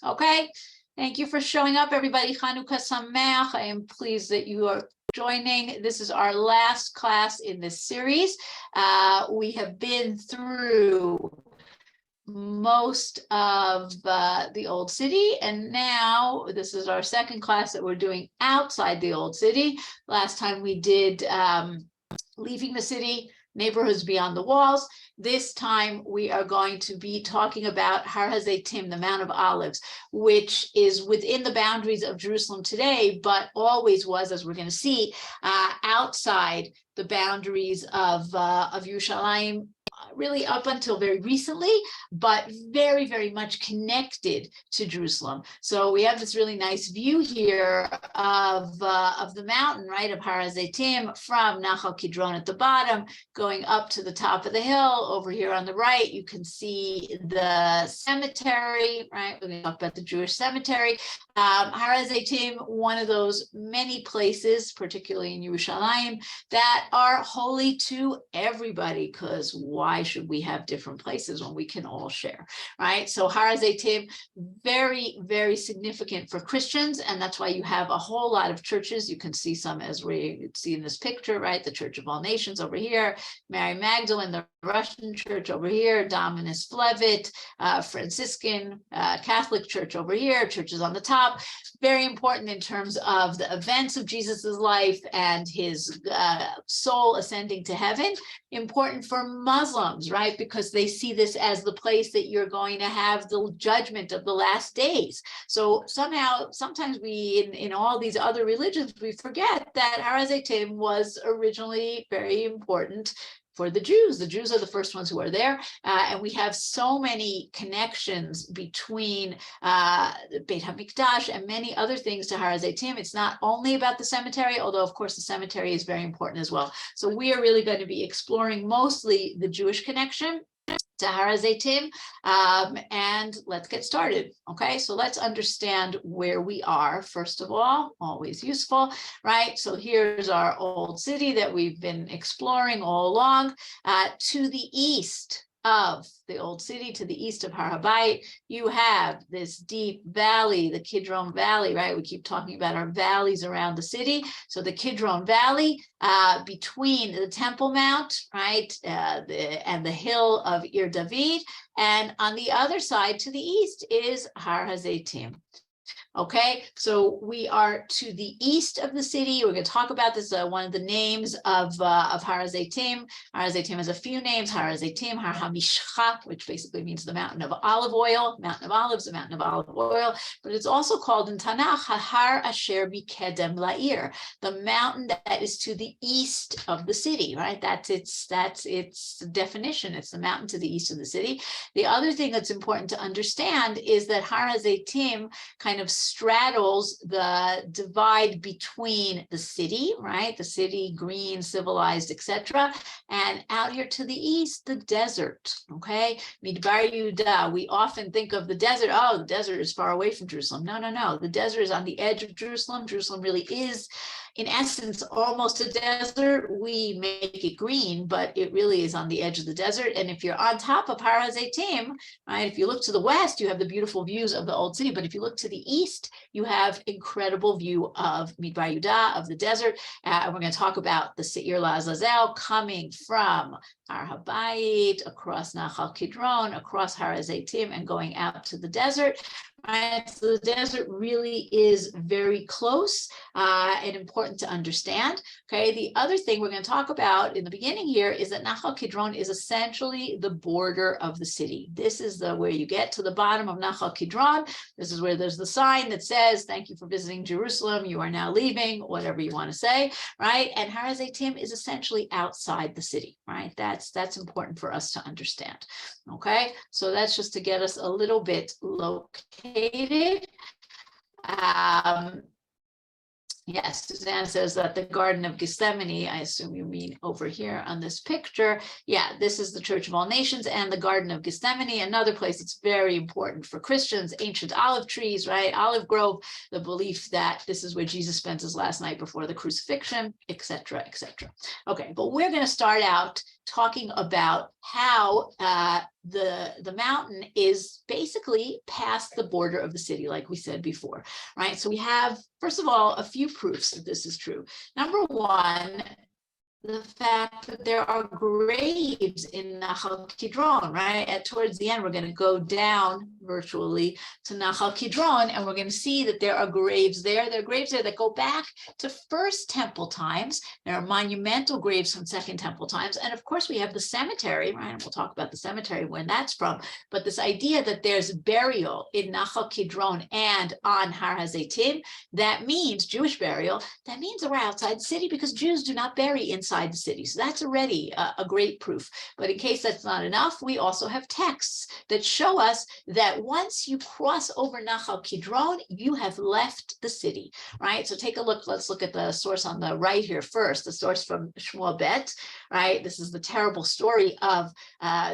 Okay, thank you for showing up, everybody. Chanukah Sameach. I am pleased that you are joining. This is our last class in this series. We have been through most of the Old City, and now this is our second class that we're doing outside the Old City. Last time we did leaving the city, neighborhoods beyond the walls. This time we are going to be talking about Har HaZeitim, the Mount of Olives, which is within the boundaries of Jerusalem today, but always was, as we're going to see, outside the boundaries of Yerushalayim, really up until very recently, but very, very much connected to Jerusalem. So we have this really nice view here of the mountain, right, of Har HaZeitim from Nachal Kidron at the bottom, going up to the top of the hill. Over here on the right, you can see the cemetery, right? We're going to talk about the Jewish cemetery. Har HaZeitim, one of those many places, particularly in Yerushalayim, that are holy to everybody, because why should we have different places when we can all share, right? So Har HaZeitim, very, very significant for Christians, and that's why you have a whole lot of churches. You can see some as we see in this picture, right? The Church of All Nations over here, Mary Magdalene, the Russian church over here, Dominus Flevit, Franciscan Catholic church over here, churches on the top. Very important in terms of the events of Jesus's life and his soul ascending to heaven. Important for Muslims, right? Because they see this as the place that you're going to have the judgment of the last days. So somehow, sometimes we, in all these other religions, we forget that Har HaZeitim was originally very important for the Jews. The Jews are the first ones who are there, and we have so many connections between Beit HaMikdash and many other things to Har HaZeitim. It's not only about the cemetery, although of course the cemetery is very important as well. So we are really going to be exploring mostly the Jewish connection to Har HaZeitim, and let's get started. Okay, so let's understand where we are. First of all, always useful, right? So here's our old city that we've been exploring all along. To the east of the old city, to the east of Har HaBayit, you have this deep valley, the Kidron Valley, right? We keep talking about our valleys around the city. So the Kidron Valley, between the Temple Mount, right, and the hill of Ir David, and on the other side to the east is Har HaZeitim. Okay, so we are to the east of the city. We're going to talk about this. One of the names of Har HaZeitim. Har HaZeitim has a few names. Har HaZeitim, Har HaMishcha, which basically means the mountain of olive oil, mountain of olives, the mountain of olive oil. But it's also called in Tanakh Har Asher Bikedem La'ir, the mountain that is to the east of the city. Right, that's its definition. It's the mountain to the east of the city. The other thing that's important to understand is that Har HaZeitim kind of straddles the divide between the city, right? The city, green, civilized, etc. And out here to the east, the desert, okay? Midbar Yehuda, we often think of the desert, oh, the desert is far away from Jerusalem. No, no, no. The desert is on the edge of Jerusalem. Jerusalem really is, in essence, almost a desert. We make it green, but it really is on the edge of the desert. And if you're on top of Har HaZeitim, right, if you look to the west, you have the beautiful views of the old city. But if you look to the east, you have incredible view of Midbar Yehuda, of the desert. And we're going to talk about the Seir LaAzazel coming from Har HaBayit, across Nachal Kidron, across Har HaZeitim, and going out to the desert. Right, so the desert really is very close and important to understand. Okay, the other thing we're going to talk about in the beginning here is that Nachal Kidron is essentially the border of the city. This is where you get to the bottom of Nachal Kidron. This is where there's the sign that says, "Thank you for visiting Jerusalem. You are now leaving," whatever you want to say, right? And Har HaZeitim is essentially outside the city, right? That's important for us to understand. Okay, so that's just to get us a little bit located. Yes, Suzanne says that the Garden of Gethsemane, I assume you mean over here on this picture. Yeah, this is the Church of All Nations and the Garden of Gethsemane, another place that's very important for Christians, ancient olive trees, right? Olive grove, the belief that this is where Jesus spent his last night before the crucifixion, etc., etc. Okay, but we're going to start out talking about how the mountain is basically past the border of the city, like we said before, right? So we have, first of all, a few proofs that this is true. Number one, the fact that there are graves in Nahal Kidron, right? Towards the end, we're going to go down virtually to Nahal Kidron, and we're going to see that there are graves there. There are graves there that go back to First Temple times. There are monumental graves from Second Temple times. And of course, we have the cemetery, right? And we'll talk about the cemetery, when that's from. But this idea that there's burial in Nahal Kidron and on Har HaZeitim, that means Jewish burial. That means that we're outside the city, because Jews do not bury inside the city. So that's already a great proof. But in case that's not enough, we also have texts that show us that once you cross over Nahal Kidron, you have left the city, right? So take a look. Let's look at the source on the right here first, the source from Shmuel Bet, right? This is the terrible story of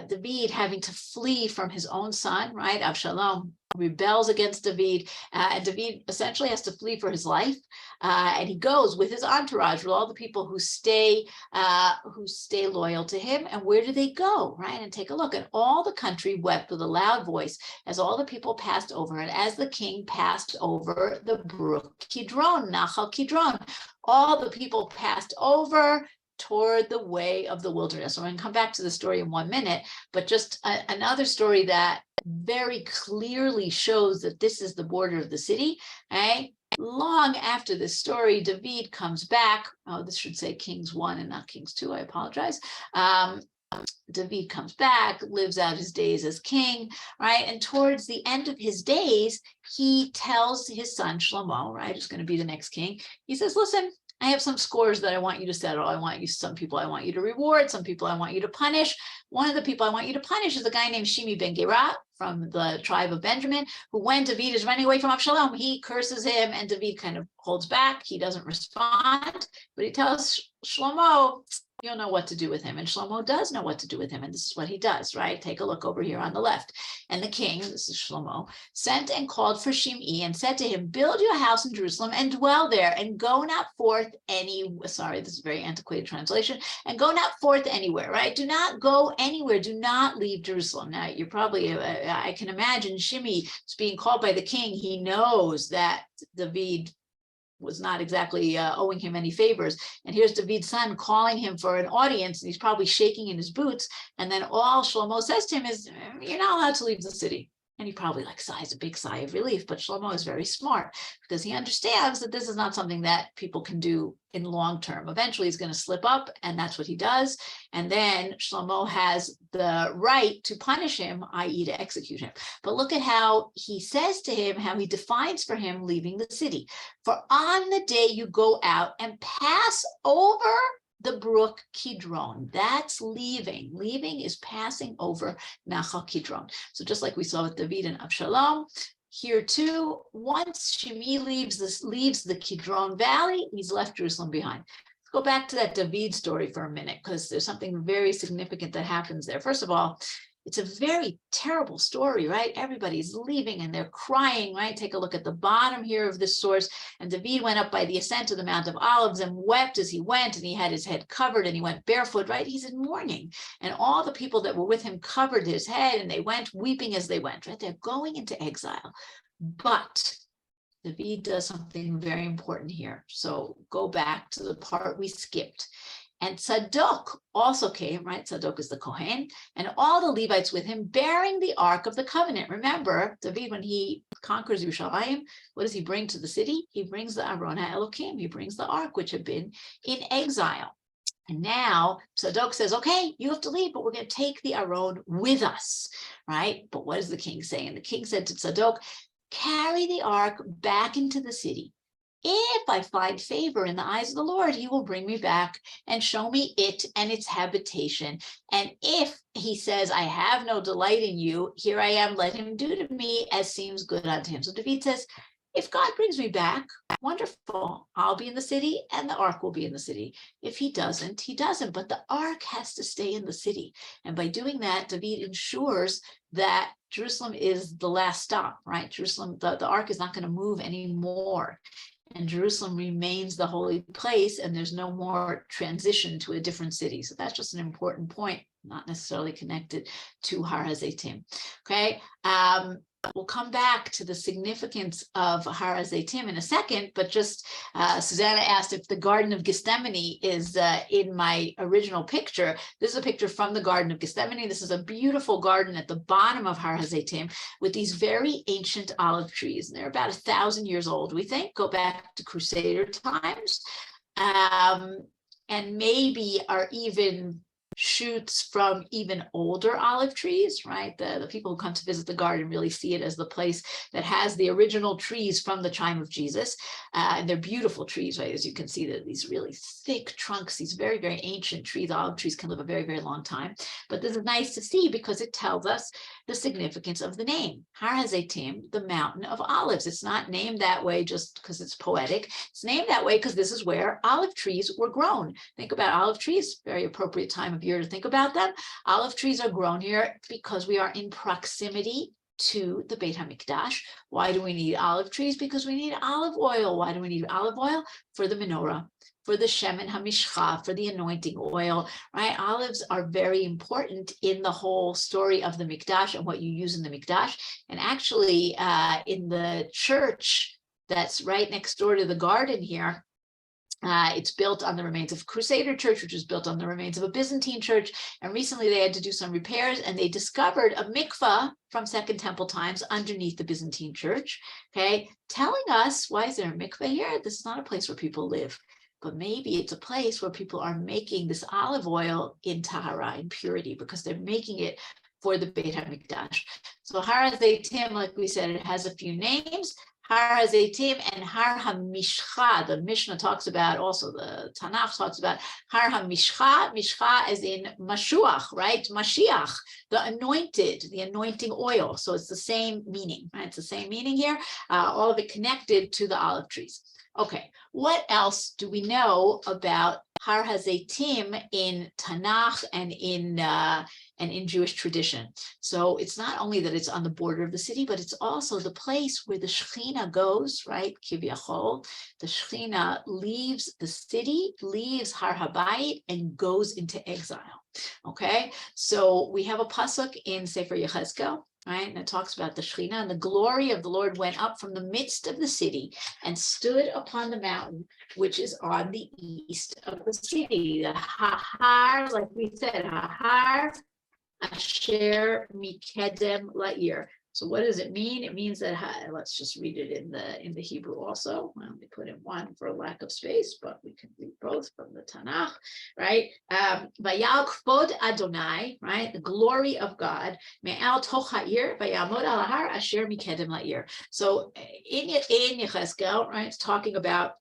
David having to flee from his own son, right? Avshalom rebels against David, and David essentially has to flee for his life, and he goes with his entourage, with all the people who stay loyal to him. And where do they go, right? And take a look. And all the country wept with a loud voice as all the people passed over, and as the king passed over the brook Kidron, Nahal Kidron, all the people passed over toward the way of the wilderness. So I'm going to come back to the story in 1 minute, but just another story that very clearly shows that this is the border of the city, right? Long after this story, David comes back. Oh, this should say Kings 1 and not Kings 2. I apologize. David comes back, lives out his days as king, right? And towards the end of his days, he tells his son Shlomo, right, who's going to be the next king. He says, listen, I have some scores that I want you to settle. Some people I want you to reward, some people I want you to punish. One of the people I want you to punish is a guy named Shimi ben Gera from the tribe of Benjamin, who, when David is running away from Avshalom, he curses him, and David kind of holds back. He doesn't respond, but he tells Shlomo, you'll know what to do with him. And Shlomo does know what to do with him. And this is what he does, right? Take a look over here on the left. And the king, this is Shlomo, sent and called for Shimei and said to him, build you a house in Jerusalem and dwell there, and go not forth sorry, this is a very antiquated translation, and go not forth anywhere, right? Do not go anywhere. Do not leave Jerusalem. Now, you're probably, I can imagine Shimei is being called by the king. He knows that David was not exactly owing him any favors. And here's David's son calling him for an audience, and he's probably shaking in his boots. And then all Shlomo says to him is, you're not allowed to leave the city. And he probably sighs a big sigh of relief. But Shlomo is very smart, because he understands that this is not something that people can do in long term. Eventually he's going to slip up, and that's what he does. And then Shlomo has the right to punish him, i.e. to execute him. But look at how he says to him, how he defines for him leaving the city. For on the day you go out and pass over the brook Kidron, that's leaving. Leaving is passing over Nahal Kidron. So just like we saw with David and Avshalom, here too, once Shimei leaves the Kidron Valley, he's left Jerusalem behind. Let's go back to that David story for a minute, because there's something very significant that happens there. First of all, it's a very terrible story, right? Everybody's leaving and they're crying, right? Take a look at the bottom here of this source. And David went up by the ascent of the Mount of Olives and wept as he went, and he had his head covered and he went barefoot, right? He's in mourning. And all the people that were with him covered his head, and they went weeping as they went, right? They're going into exile. But David does something very important here. So go back to the part we skipped. And Tzadok also came, right? Tzadok is the Kohen, and all the Levites with him, bearing the Ark of the Covenant. Remember, David, when he conquers Yerushalayim, what does he bring to the city? He brings the Aron HaElokim. He brings the Ark, which had been in exile. And now Tzadok says, okay, you have to leave, but we're going to take the Aron with us, right? But what does the king say? And the king said to Tzadok, carry the Ark back into the city. If I find favor in the eyes of the Lord, he will bring me back and show me it and its habitation. And if he says, I have no delight in you, here I am, let him do to me as seems good unto him. So David says, if God brings me back, wonderful, I'll be in the city and the ark will be in the city. If he doesn't, he doesn't. But the ark has to stay in the city. And by doing that, David ensures that Jerusalem is the last stop, right? Jerusalem, the ark is not going to move anymore. and Jerusalem remains the holy place, and there's no more transition to a different city. So that's just an important point, not necessarily connected to Har HaZeitim. Okay. We'll come back to the significance of Har HaZeitim in a second, but just Susanna asked if the Garden of Gethsemane is in my original picture. This is a picture from the Garden of Gethsemane. This is a beautiful garden at the bottom of Har HaZeitim with these very ancient olive trees. And they're about 1,000 years old, we think, go back to Crusader times, and maybe are even shoots from even older olive trees, right? The people who come to visit the garden really see it as the place that has the original trees from the time of Jesus. And they're beautiful trees, right? As you can see, these really thick trunks, these very, very ancient trees. Olive trees can live a very, very long time. But this is nice to see because it tells us the significance of the name. Har HaZeitim, the mountain of olives. It's not named that way just because it's poetic. It's named that way because this is where olive trees were grown. Think about olive trees, very appropriate time of year to think about them. Olive trees are grown here because we are in proximity to the Beit HaMikdash. Why do we need olive trees? Because we need olive oil. Why do we need olive oil? For the menorah, for the Shemen HaMishcha, for the anointing oil, right? Olives are very important in the whole story of the Mikdash and what you use in the Mikdash. And actually in the church that's right next door to the garden here, it's built on the remains of Crusader church, which was built on the remains of a Byzantine church. And recently they had to do some repairs and they discovered a mikveh from Second Temple times underneath the Byzantine church, okay, telling us, why is there a mikveh here? This is not a place where people live, but maybe it's a place where people are making this olive oil in tahara, in purity, because they're making it for the Beit HaMikdash. So Har HaZeitim, like we said, it has a few names. Har HaZeitim and Har HaMishcha. The Mishnah talks about, also the Tanakh talks about Har HaMishcha. Mishcha as in Mashuach, right? Mashiach, the anointed, the anointing oil. So it's the same meaning, right? It's the same meaning here. All of it connected to the olive trees. Okay, what else do we know about Har HaZeitim in Tanakh and in Jewish tradition? So it's not only that it's on the border of the city, but it's also the place where the Shekhinah goes, right? Kivyachol, the Shekhinah leaves the city, leaves Har HaBayit, and goes into exile. Okay, so we have a pasuk in Sefer Yechezkel, right? And it talks about the Shekhinah, and the glory of the Lord went up from the midst of the city and stood upon the mountain, which is on the east of the city. The Har, like we said, Har Asher Mikedem La'ir. So what does it mean? It means that, let's just read it in the Hebrew also. Well, let me put in one for a lack of space, but we can read both from the Tanakh, right? Vayal Kvod Adonai, right? The glory of God. Me'al Toch Ha'ir, Vayamod Al Har Asher Mikedem La'ir. So in Yechezkel, right, it's talking about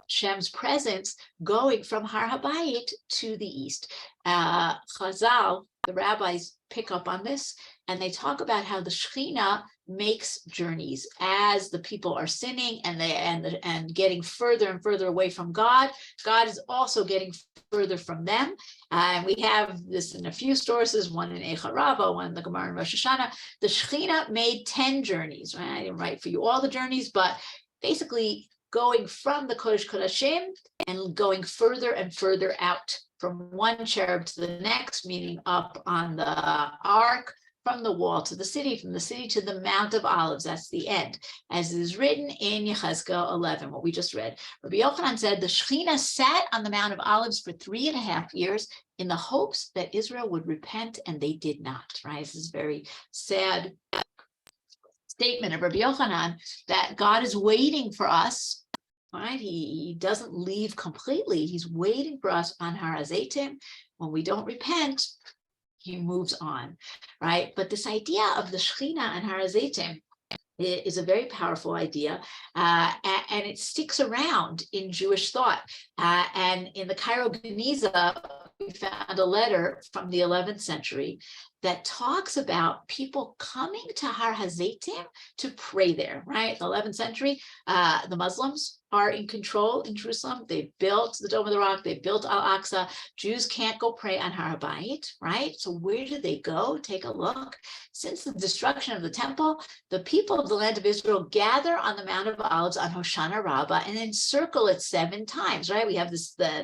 Shem's presence going from Har HaBayit to the east. Chazal, the rabbis, pick up on this, and they talk about how the Shekhinah makes journeys as the people are sinning and getting further and further away from God. God is also getting further from them. And we have this in a few sources, one in Eicha Rava, one in the Gemara in Rosh Hashanah. The Shekhinah made 10 journeys, right? I didn't write for you all the journeys, but basically going from the Kodesh Kodashim and going further and further out from one cherub to the next, meaning up on the ark, from the wall to the city, from the city to the Mount of Olives. That's the end, as is written in Yechezkel 11, what we just read. Rabbi Yochanan said the Shekhinah sat on the Mount of Olives for 3.5 years in the hopes that Israel would repent, and they did not, right? This is very sad statement of Rabbi Yochanan that God is waiting for us, right? He doesn't leave completely. He's waiting for us on Har HaZeitim. When we don't repent, he moves on, right? But this idea of the Shekhinah and Har HaZeitim is a very powerful idea, and it sticks around in Jewish thought. And in the Cairo Geniza, we found a letter from the 11th century that talks about people coming to Har HaZeitim to pray there, right? The 11th century, the Muslims are in control in Jerusalem. They built the Dome of the Rock. They built Al-Aqsa. Jews can't go pray on Har HaBayit, right? So where do they go? Take a look. Since the destruction of the temple, the people of the land of Israel gather on the Mount of Olives on Hoshana Rabbah and then circle it 7 times, right? We have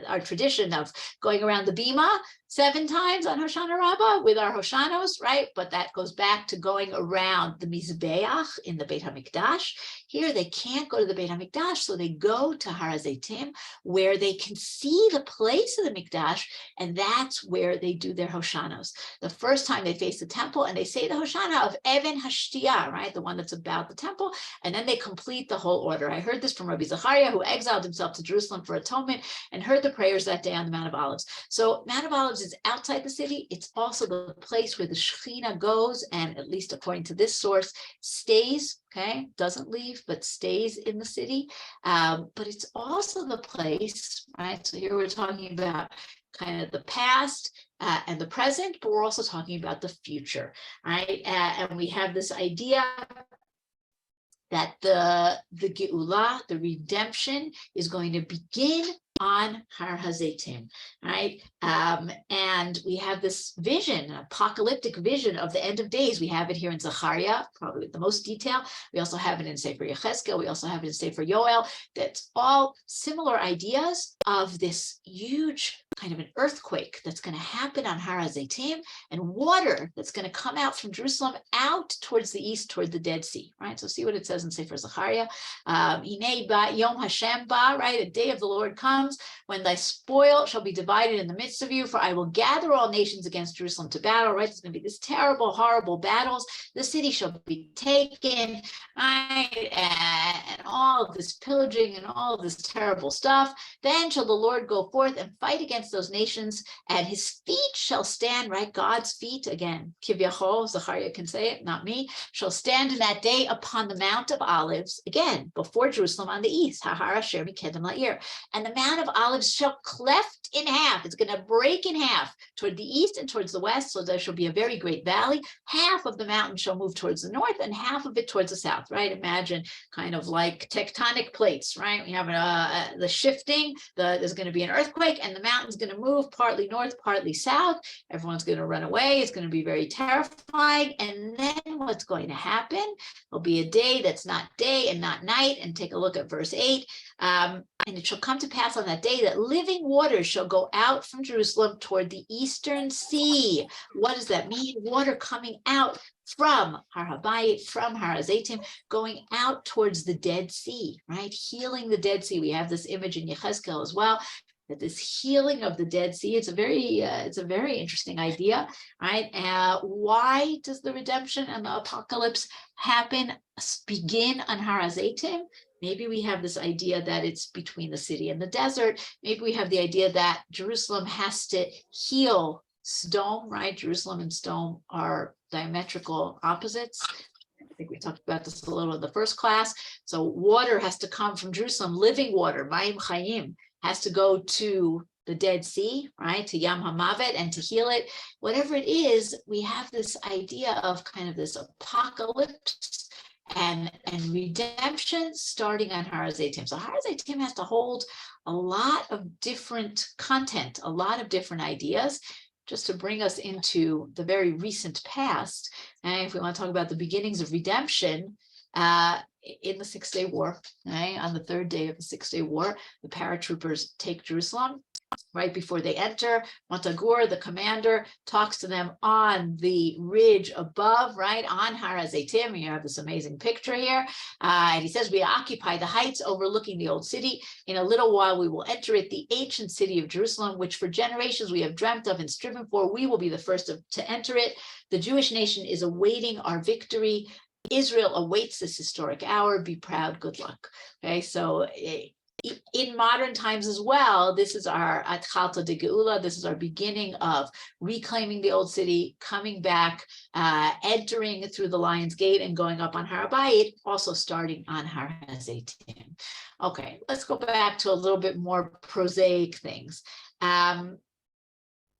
our tradition of going around the Bima 7 times on Hoshana Rabbah with our Hoshanos, right? But that goes back to going around the Mizbeach in the Beit HaMikdash. Here they can't go to the Beit HaMikdash, so they go to Har HaZeitim, where they can see the place of the Mikdash, and that's where they do their Hoshanos. The first time they face the temple, and they say the Hoshana of Even Hashtiyah, right? The one that's about the temple, and then they complete the whole order. I heard this from Rabbi Zachariah, who exiled himself to Jerusalem for atonement, and heard the prayers that day on the Mount of Olives. So Mount of Olives is outside the city. It's also the place where the Shekhinah goes, and at least according to this source, stays, okay, doesn't leave, but stays in the city. But it's also the place, right? So here we're talking about kind of the past and the present, but we're also talking about the future, right? And we have this idea that the Geula, the redemption, is going to begin on Har HaZeitim, right? And we have this vision, an apocalyptic vision of the end of days. We have it here in Zechariah, probably with the most detail. We also have it in Sefer Yechezkel. We also have it in Sefer Yoel. That's all similar ideas of this huge kind of an earthquake that's going to happen on Har HaZeitim, and water that's going to come out from Jerusalem out towards the east, toward the Dead Sea, right? So see what it says in Sefer Zechariah. Hinei ba Yom Hashem ba, right? A day of the Lord comes, when thy spoil shall be divided in the midst of you, for I will gather all nations against Jerusalem to battle, right? It's going to be this terrible, horrible battles. The city shall be taken, right? And all of this pillaging and all of this terrible stuff. Then shall the Lord go forth and fight against those nations, and his feet shall stand, right? God's feet, again, Kivyachol, Zechariah can say it, not me, shall stand in that day upon the Mount of Olives, again, before Jerusalem on the east, Hahar Asher Mikedem La'ir. And the Mount of Olives shall cleft in half. It's going to break in half toward the east and towards the west, so there shall be a very great valley. Half of the mountain shall move towards the north and half of it towards the south, right? Imagine kind of like tectonic plates, right? We have the shifting, there's going to be an earthquake, and the mountain's going to move partly north, partly south. Everyone's going to run away. It's going to be very terrifying. And then what's going to happen? There'll be a day that's not day and not night. And take a look at verse 8. And it shall come to pass on that day that living waters shall go out from Jerusalem toward the eastern sea. What does that mean? Water coming out from Har HaBayit, from Har HaZeitim, going out towards the Dead Sea, right? Healing the Dead Sea. We have this image in Yechezkel as well, that this healing of the Dead Sea, it's a very interesting idea, right? Why does the redemption and the apocalypse begin on Har HaZeitim? Maybe we have this idea that it's between the city and the desert. Maybe we have the idea that Jerusalem has to heal Sodom, right? Jerusalem and Sodom are diametrical opposites. I think we talked about this a little in the first class. So water has to come from Jerusalem, living water, Mayim Chayim, has to go to the Dead Sea, right, to Yam HaMavet, and to heal it. Whatever it is, we have this idea of kind of this apocalypse and redemption starting on Har HaZeitim. So Har HaZeitim has to hold a lot of different content, a lot of different ideas, just to bring us into the very recent past. And if we want to talk about the beginnings of redemption, in the 6-day war, right? On the 3rd day of the 6-day war, the paratroopers take Jerusalem. Right before they enter, Montagur, the commander, talks to them on the ridge above, right, on Har HaZeitim. You have this amazing picture here. And he says, we occupy the heights overlooking the old city. In a little while, we will enter it, the ancient city of Jerusalem, which for generations we have dreamt of and striven for. We will be the first to enter it. The Jewish nation is awaiting our victory. Israel awaits this historic hour. Be proud. Good luck. Okay, so in modern times as well, this is our Atchalta de Geula. This is our beginning of reclaiming the old city, coming back, entering through the Lion's Gate and going up on Har HaBayit, also starting on Har HaZeitim. Okay, let's go back to a little bit more prosaic things.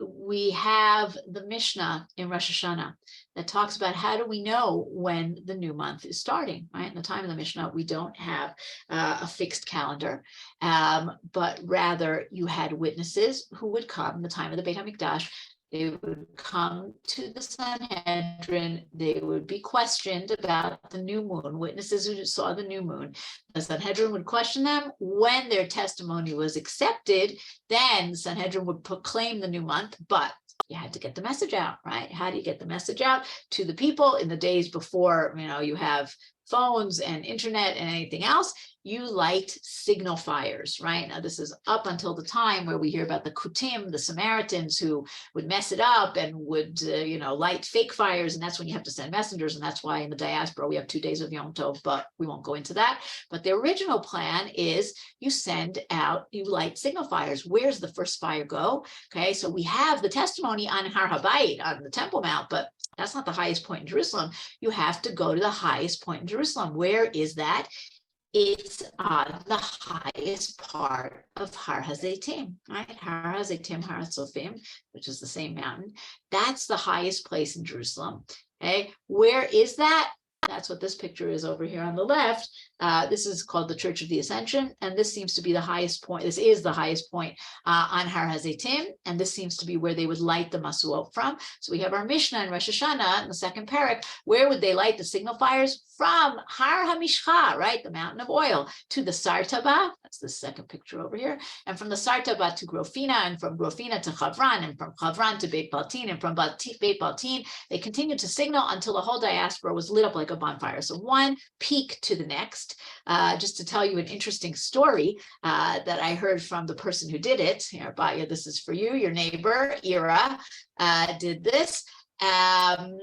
we have the Mishnah in Rosh Hashanah that talks about how do we know when the new month is starting, right? In the time of the Mishnah, we don't have a fixed calendar, but rather you had witnesses who would come in the time of the Beit HaMikdash. They would come to the Sanhedrin. They would be questioned about the new moon, witnesses who saw the new moon. The Sanhedrin would question them. When their testimony was accepted, then the Sanhedrin would proclaim the new month, but you had to get the message out, right? How do you get the message out to the people in the days before, you have phones and internet and anything else? You light signal fires, right? Now, this is up until the time where we hear about the Kutim, the Samaritans, who would mess it up and would, light fake fires. And that's when you have to send messengers. And that's why in the diaspora, we have 2 days of Yom Tov, but we won't go into that. But the original plan is you light signal fires. Where's the first fire go? Okay, so we have the testimony on Har HaBayit, on the Temple Mount, but that's not the highest point in Jerusalem. You have to go to the highest point in Jerusalem. Where is that? It's on the highest part of Har HaZeitim, right? Har HaZeitim, Har HaTzofim, which is the same mountain. That's the highest place in Jerusalem. Okay, where is that? That's what this picture is over here on the left. This is called the Church of the Ascension, and this seems to be the highest point. This is the highest point on Har HaZeitim, and this seems to be where they would light the masuot from. So we have our Mishnah in Rosh Hashanah in the second parak. Where would they light the signal fires? From Har HaMishcha, right, the mountain of oil, to the Sartaba. That's the second picture over here. And from the Sartaba to Grofina, and from Grofina to Chavran, and from Chavran to Beit Baltin, and from Beit Baltin, they continued to signal until the whole diaspora was lit up like a bonfire. So one peak to the next. Just to tell you an interesting story that I heard from the person who did it. Here, Batya, this is for you. Your neighbor, Ira, did this. And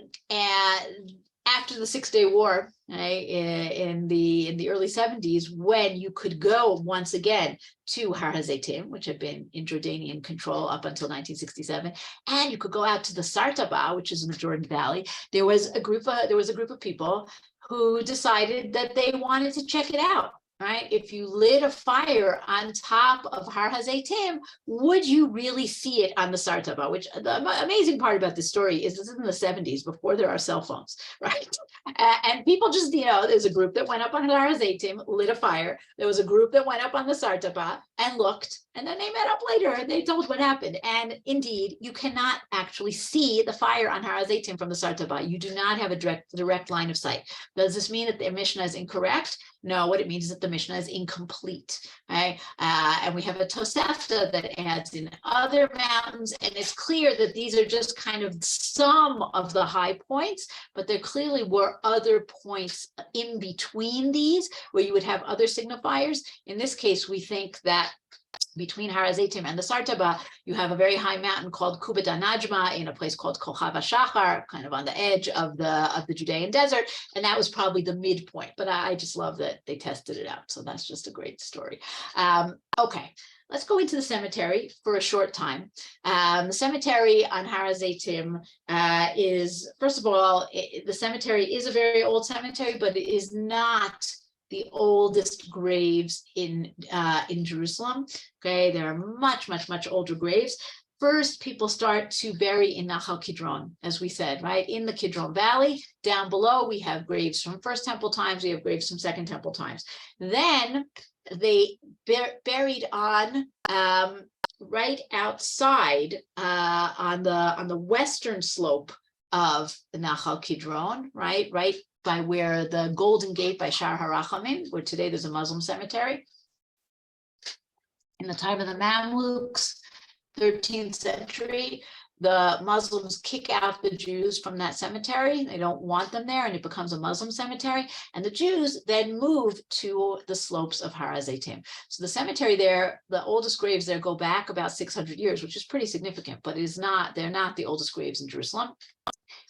after the 6-day war, right, in the early 70s, when you could go once again to Har HaZeitim, which had been in Jordanian control up until 1967, and you could go out to the Sartaba, which is in the Jordan Valley, there was a group of people who decided that they wanted to check it out. Right? If you lit a fire on top of Har HaZeitim, would you really see it on the Sartaba? Which the amazing part about this story is this is in the 70s, before there are cell phones, right? And people just, there's a group that went up on Har HaZeitim, lit a fire. There was a group that went up on the Sartaba and looked, and then they met up later and they told what happened. And indeed, you cannot actually see the fire on Har HaZeitim from the Sartaba. You do not have a direct line of sight. Does this mean that the Mishnah is incorrect? No, what it means is that the Mishnah is incomplete, right? And we have a Tosefta that adds in other mountains, and it's clear that these are just kind of some of the high points, but there clearly were other points in between these where you would have other signifiers. In this case, we think that between Har HaZeitim and the Sartaba, you have a very high mountain called Kubet HaNajma in a place called Kochav HaShachar, kind of on the edge of the Judean desert, and that was probably the midpoint. But I just love that they tested it out, so that's just a great story. Okay, let's go into the cemetery for a short time. The cemetery on Har HaZeitim is, first of all, the cemetery is a very old cemetery, but it is not the oldest graves in Jerusalem. Okay, there are much older graves. First, people start to bury in Nachal Kidron, as we said, right? In the Kidron Valley, down below, we have graves from First Temple times, we have graves from Second Temple times. Then they buried on right outside on the western slope of the Nachal Kidron, right by where the Golden Gate by Shar HaRachamim, where today there's a Muslim cemetery. In the time of the Mamluks, 13th century, the Muslims kick out the Jews from that cemetery. They don't want them there, and it becomes a Muslim cemetery. And the Jews then move to the slopes of Har HaZeitim. So the cemetery there, the oldest graves there go back about 600 years, which is pretty significant, but they're not the oldest graves in Jerusalem.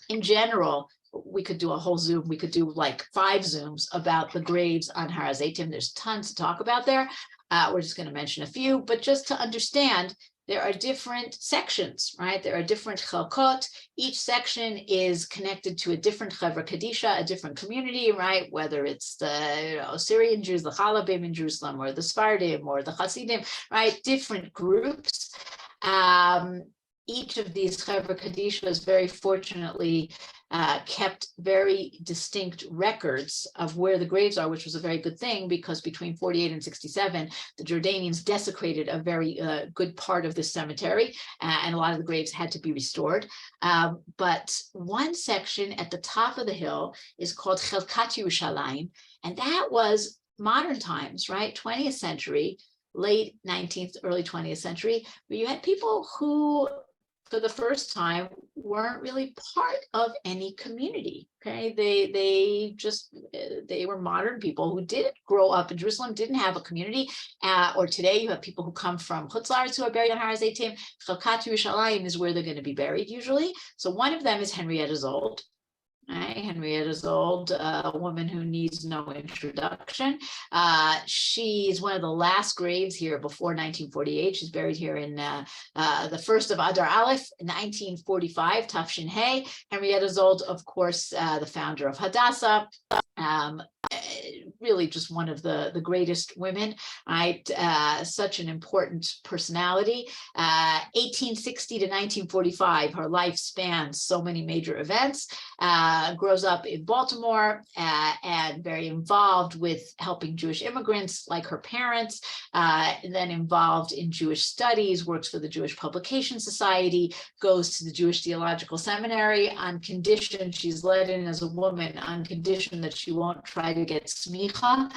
In general, we could do a whole Zoom. We could do like 5 Zooms about the graves on Har HaZeitim. There's tons to talk about there. We're just going to mention a few, but just to understand, there are different sections, right? There are different chalkot. Each section is connected to a different chevra kadisha, a different community, right? Whether it's the Syrian Jews, the Chalabim in Jerusalem, or the Sfardim, or the Hasidim, right? Different groups. each of these Chevra Kadishas very fortunately kept very distinct records of where the graves are, which was a very good thing, because between 48 and 67, the Jordanians desecrated a very good part of this cemetery, and a lot of the graves had to be restored. But one section at the top of the hill is called Chelkat Yerushalayim, and that was modern times, right? 20th century, late 19th, early 20th century, where you had people who, for the first time, weren't really part of any community. Okay, they were modern people who didn't grow up in Jerusalem, didn't have a community. Or today you have people who come from Chutz La'aretz who are buried on Har HaZeitim. Chelkat Yerushalayim is where they're going to be buried usually. So one of them is Henrietta Zold. Right? Henrietta Zold, a woman who needs no introduction. She's one of the last graves here before 1948. She's buried here in the first of Adar Aleph, 1945, Tafshin Hey. Henrietta Zold, of course, the founder of Hadassah. Really just one of the greatest women, right? Such an important personality. 1860 to 1945, her life spans so many major events. Grows up in Baltimore and very involved with helping Jewish immigrants like her parents, then involved in Jewish studies, works for the Jewish Publication Society, goes to the Jewish Theological Seminary on condition, she's let in as a woman on condition that she won't try to get smicha.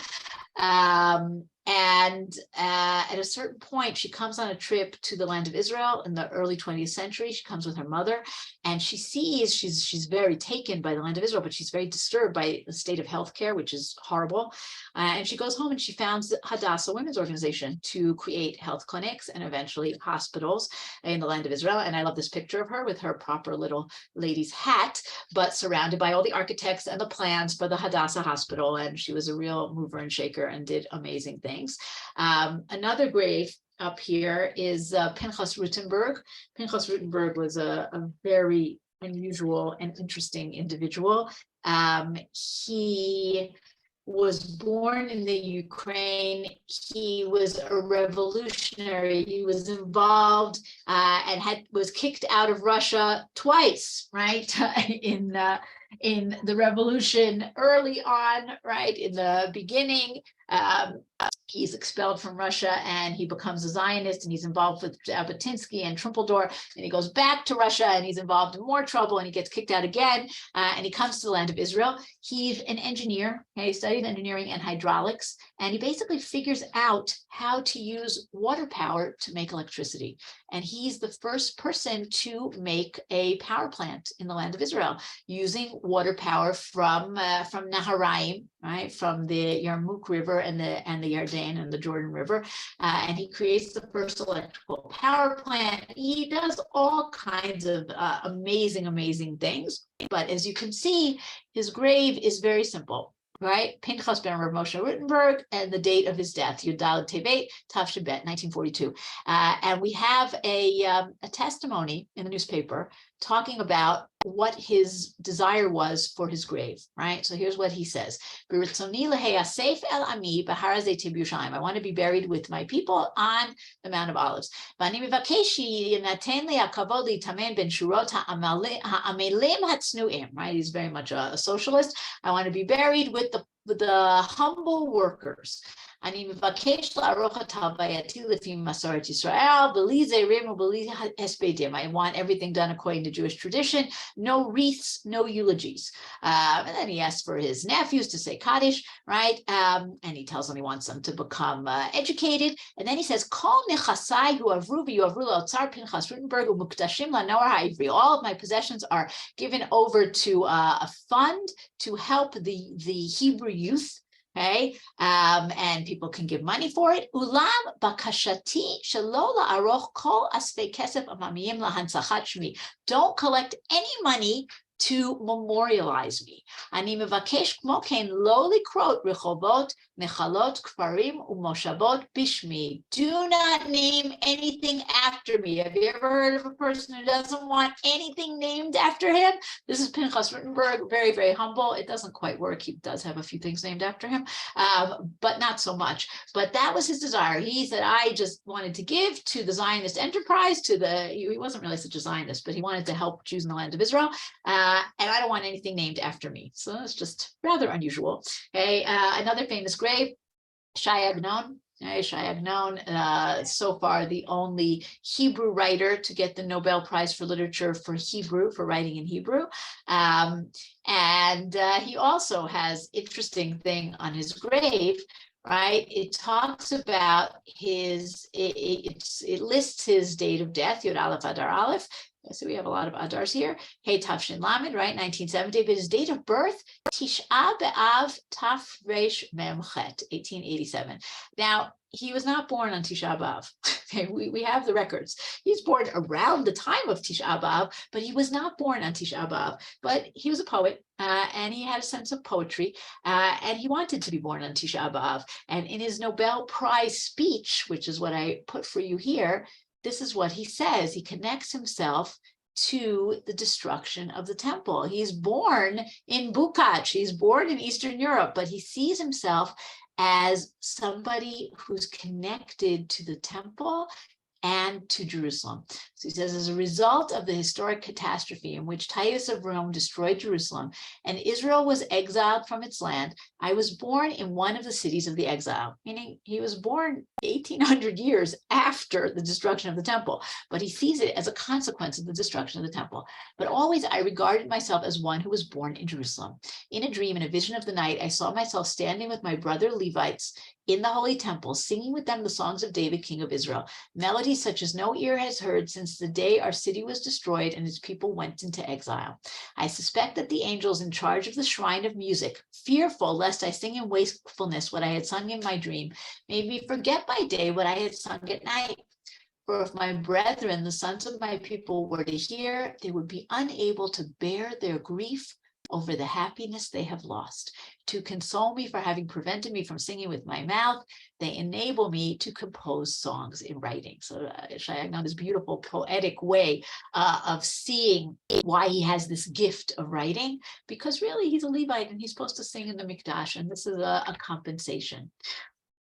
And at a certain point, she comes on a trip to the land of Israel in the early 20th century. She comes with her mother, and she sees, she's very taken by the land of Israel, but she's very disturbed by the state of healthcare, which is horrible. And she goes home and she founds the Hadassah Women's Organization to create health clinics and eventually hospitals in the land of Israel. And I love this picture of her with her proper little lady's hat, but surrounded by all the architects and the plans for the Hadassah Hospital. And she was a real mover and shaker and did amazing things. Another grave up here is Pinhas Rutenberg. Pinhas Rutenberg was a very unusual and interesting individual. He was born in the Ukraine. He was a revolutionary. He was involved and was kicked out of Russia twice, right? in the revolution early on, right? In the beginning, he's expelled from Russia and he becomes a Zionist, and he's involved with Jabotinsky and Trumpeldor, and he goes back to Russia and he's involved in more trouble and he gets kicked out again, and he comes to the land of Israel. He's an engineer. He studied engineering and hydraulics, and he basically figures out how to use water power to make electricity. And he's the first person to make a power plant in the land of Israel using water power from Naharaim, right, from the Yarmouk River and the Yarden and the Jordan River, and he creates the first electrical power plant. He does all kinds of amazing things. But as you can see, his grave is very simple. Right, Pinchas ben Rav Moshe Rutenberg, and the date of his death, Yud Tevet, Tafshin Bet, 1942. And we have a testimony in the newspaper talking about what his desire was for his grave, right? So here's what he says. I want to be buried with my people on the Mount of Olives. Right? He's very much a socialist. I want to be buried with the humble workers. I want everything done according to Jewish tradition. No wreaths, no eulogies. And then he asks for his nephews to say Kaddish, right? And he tells them he wants them to become educated. And then he says, all of my possessions are given over to a fund to help the Hebrew youth. Okay, and people can give money for it. Ulam bakashati shalola aroch kol asfei kesef amamiyim lahansachat shmi. Don't collect any money to memorialize me. Ani mevakesh kmo ken lo likrot rechovot, nechalot, kfarim, umoshavot bishmi. Do not name anything after me. Have you ever heard of a person who doesn't want anything named after him? This is Pinhas Rutenberg, very, very humble. It doesn't quite work. He does have a few things named after him, but not so much. But that was his desire. He said, I just wanted to give to the Zionist enterprise, he wasn't really such a Zionist, but he wanted to help Jews in the land of Israel. And I don't want anything named after me. So that's just rather unusual. Okay, another famous grave, Shai Agnon. Shai Agnon, so far the only Hebrew writer to get the Nobel Prize for Literature for Hebrew, for writing in Hebrew. And he also has interesting thing on his grave, right? It talks about it lists his date of death, Yud Aleph Adar Aleph. So we have a lot of Adars here. Hey, Tafshin Lamed, right? 1970, but his date of birth, Tisha B'Av Tafresh Memchet, 1887. Now, he was not born on Tisha B'Av. Okay, we have the records. He's born around the time of Tisha B'Av, but he was not born on Tisha B'Av. But he was a poet, and he had a sense of poetry, and he wanted to be born on Tisha B'Av. And in his Nobel Prize speech, which is what I put for you here, this is what he says. He connects himself to the destruction of the temple. He's born in Bukach. He's born in Eastern Europe, but he sees himself as somebody who's connected to the temple and to Jerusalem. So he says, as a result of the historic catastrophe in which Titus of Rome destroyed Jerusalem and Israel was exiled from its land, I was born in one of the cities of the exile, meaning he was born 1800 years after the destruction of the temple, but he sees it as a consequence of the destruction of the temple. But always I regarded myself as one who was born in Jerusalem. In a dream, in a vision of the night, I saw myself standing with my brother Levites in the holy temple, singing with them the songs of David, king of Israel, melodies such as no ear has heard since the day our city was destroyed and its people went into exile. I suspect that the angels in charge of the shrine of music, fearful lest I sing in wastefulness what I had sung in my dream, made me forget by day what I had sung at night. For if my brethren, the sons of my people, were to hear, they would be unable to bear their grief over the happiness they have lost. To console me for having prevented me from singing with my mouth, they enable me to compose songs in writing. So Shai Agnon, this beautiful poetic way of seeing why he has this gift of writing, because really he's a Levite and he's supposed to sing in the Mikdash, and this is a compensation.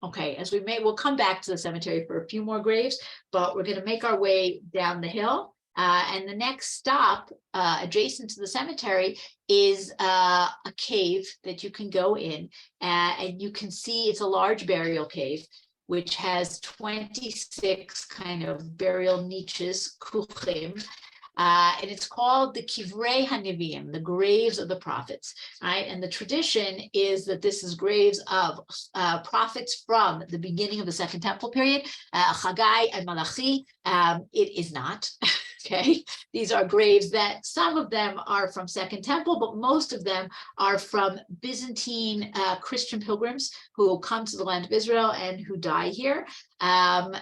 Okay, we'll come back to the cemetery for a few more graves, but we're going to make our way down the hill. And the next stop adjacent to the cemetery is a cave that you can go in, and you can see it's a large burial cave, which has 26 kind of burial niches, kuchim, and it's called the Kivrei HaNeviim, the graves of the prophets, right? And the tradition is that this is graves of prophets from the beginning of the Second Temple period, Haggai and Malachi. It is not. Okay, these are graves that some of them are from Second Temple, but most of them are from Byzantine Christian pilgrims who come to the land of Israel and who die here. At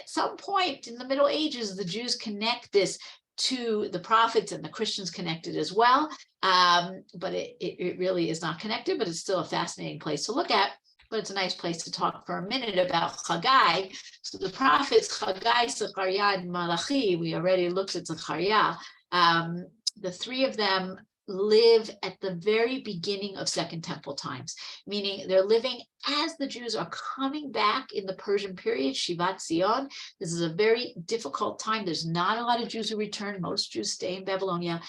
some point in the Middle Ages, the Jews connect this to the prophets, and the Christians connected as well. But it really is not connected, but it's still a fascinating place to look at. But it's a nice place to talk for a minute about Haggai. So the prophets, Haggai, Zechariah, and Malachi, we already looked at Zechariah. The three of them live at the very beginning of Second Temple times, meaning they're living as the Jews are coming back in the Persian period, Shivat Zion. This is a very difficult time. There's not a lot of Jews who return. Most Jews stay in Babylonia.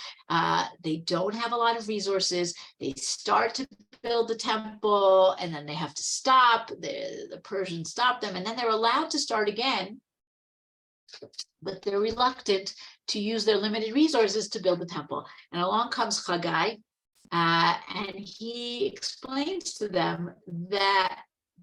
They don't have a lot of resources. They start to build the temple, and then they have to stop. The Persians stop them, and then they're allowed to start again, but they're reluctant to use their limited resources to build the temple. And along comes Haggai, and he explains to them that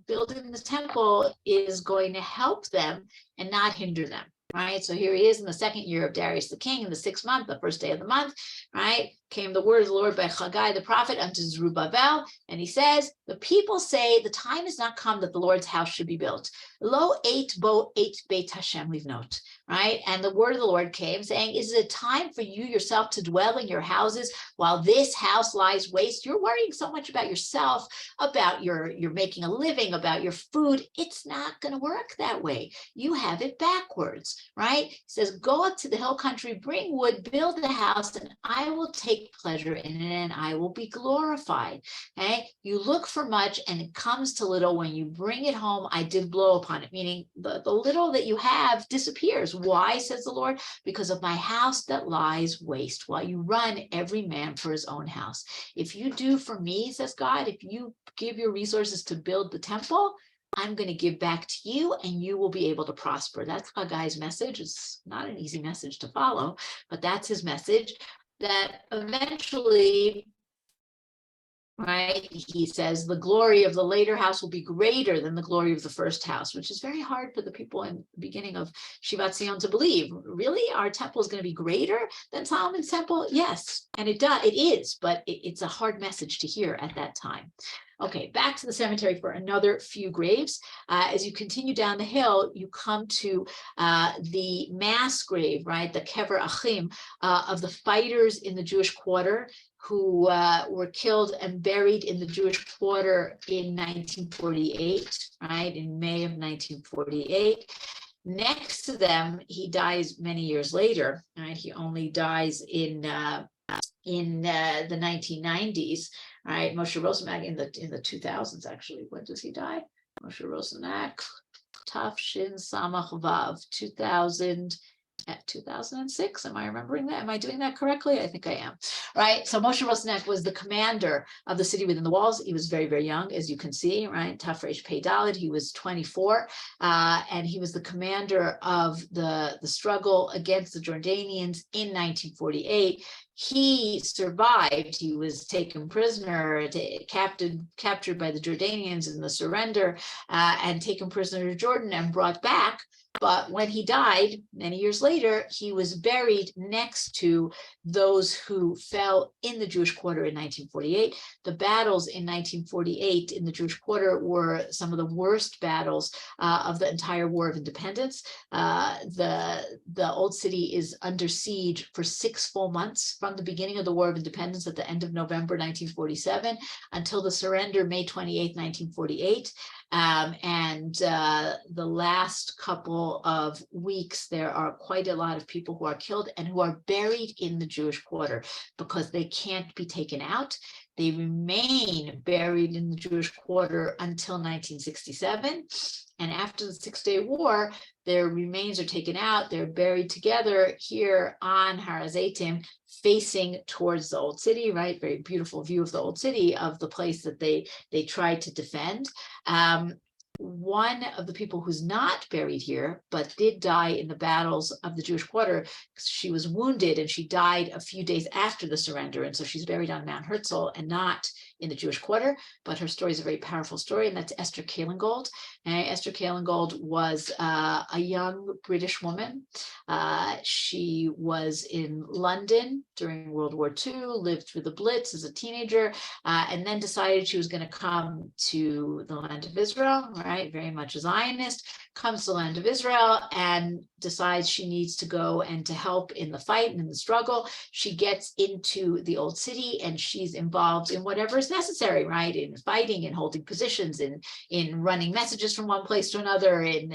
building the temple is going to help them and not hinder them, right? So here he is in the second year of Darius the king, in the 6th month, the first day of the month, right? came the word of the Lord by Haggai the prophet unto Zerubbabel, and he says, the people say the time has not come that the Lord's house should be built. Lo eit bo eit beit Hashem livnot, right? And the word of the Lord came saying, is it a time for you yourself to dwell in your houses while this house lies waste? You're worrying so much about yourself, about you're making a living, about your food. It's not going to work that way. You have it backwards, right? He says, go up to the hill country, bring wood, build a house, and I will take pleasure in it, and I will be glorified. Okay? You look for much, and it comes to little. When you bring it home, I did blow upon it, meaning the little that you have disappears. Why, says the Lord? Because of my house that lies waste, while you run every man for his own house. If you do for me, says God, if you give your resources to build the temple, I'm going to give back to you, and you will be able to prosper. That's Haggai's message. It's not an easy message to follow, but that's his message, that eventually, right, he says, the glory of the later house will be greater than the glory of the first house, which is very hard for the people in the beginning of Shivat Zion to believe. Really? Our temple is going to be greater than Solomon's temple? Yes, and it is, but it's a hard message to hear at that time. Okay, back to the cemetery for another few graves. As you continue down the hill, you come to the mass grave, right, the Kever Achim, of the fighters in the Jewish quarter who were killed and buried in the Jewish quarter in 1948, right, in May of 1948. Next to them, he dies many years later, right? He only dies in the 1990s. All right, Moshe Rusenak in the 2000s, actually. When does he die? Moshe Rusenak, Tafshin Samach Vav, 2006. Am I remembering that? Am I doing that correctly? I think I am. Right. So Moshe Rusenak was the commander of the city within the walls. He was very, very young, as you can see, right? Tafresh Pei Dalet. He was 24, and he was the commander of the struggle against the Jordanians in 1948. He survived. He was taken prisoner, captured by the Jordanians in the surrender, and taken prisoner to Jordan and brought back. But when he died, many years later, he was buried next to those who fell in the Jewish quarter in 1948. The battles in 1948 in the Jewish quarter were some of the worst battles of the entire War of Independence. The Old City is under siege for 6 full months from the beginning of the War of Independence at the end of November 1947 until the surrender May 28, 1948. And the last couple of weeks, there are quite a lot of people who are killed and who are buried in the Jewish quarter because they can't be taken out. They remain buried in the Jewish quarter until 1967. And after the 6-Day War, their remains are taken out. They're buried together here on Har HaZeitim, facing towards the Old City, right? Very beautiful view of the Old City, of the place that they tried to defend. One of the people who's not buried here, but did die in the battles of the Jewish quarter, she was wounded and she died a few days after the surrender. And so she's buried on Mount Herzl and not in the Jewish quarter, but her story is a very powerful story, and that's Esther Kalingold. And Esther Kalingold was a young British woman. She was in London during World War II, lived through the Blitz as a teenager, and then decided she was going to come to the land of Israel, right? Very much a Zionist, comes to the land of Israel and decides she needs to go and to help in the fight and in the struggle. She gets into the Old City and she's involved in whatever is necessary, right? In fighting, in holding positions, in running messages from one place to another, in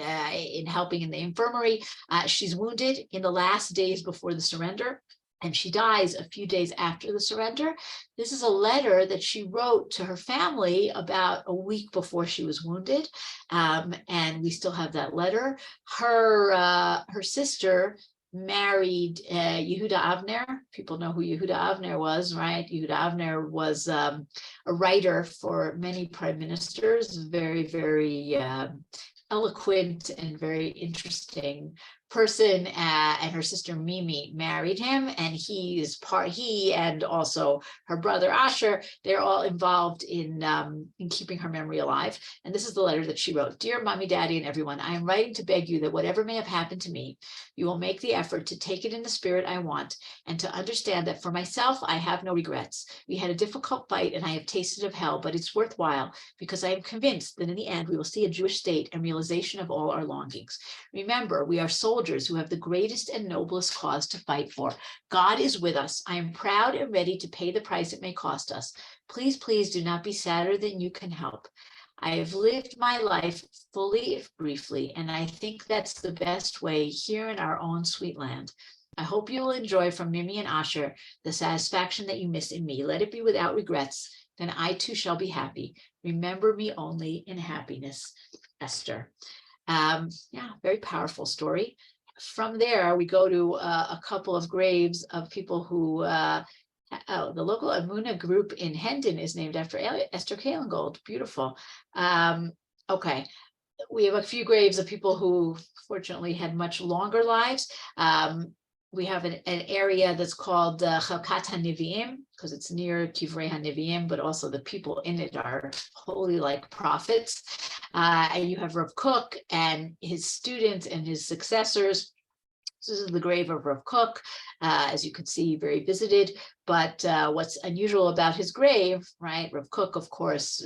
helping in the infirmary. She's wounded in the last days before the surrender, and she dies a few days after the surrender. This is a letter that she wrote to her family about a week before she was wounded, and we still have that letter. Her sister married Yehuda Avner. People know who Yehuda Avner was, right? Yehuda Avner was a writer for many prime ministers, very, very eloquent and very interesting person, and her sister Mimi married him, and he and also her brother Asher, they're all involved in keeping her memory alive. And this is the letter that she wrote. Dear Mommy, Daddy, and everyone, I am writing to beg you that whatever may have happened to me, you will make the effort to take it in the spirit I want, and to understand that for myself, I have no regrets. We had a difficult fight and I have tasted of hell, but it's worthwhile because I am convinced that in the end we will see a Jewish state and realization of all our longings. Remember, we are soldiers who have the greatest and noblest cause to fight for. God is with us. I am proud and ready to pay the price it may cost us. Please, please do not be sadder than you can help. I have lived my life fully, if briefly, and I think that's the best way here in our own sweet land. I hope you will enjoy from Mimi and Asher the satisfaction that you miss in me. Let it be without regrets. Then I too shall be happy. Remember me only in happiness, Esther. Yeah, very powerful story. From there, we go to a couple of graves of people who, the local Amuna group in Hendon is named after Esther Kalengold. Beautiful. Okay, we have a few graves of people who fortunately had much longer lives. We have an area that's called Chalkat HaNevi'im, because it's near Kivrei HaNevi'im, but also the people in it are holy like prophets. And you have Rav Kook and his students and his successors. So this is the grave of Rav Kook, as you can see, very visited. But what's unusual about his grave, right? Rav Kook, of course,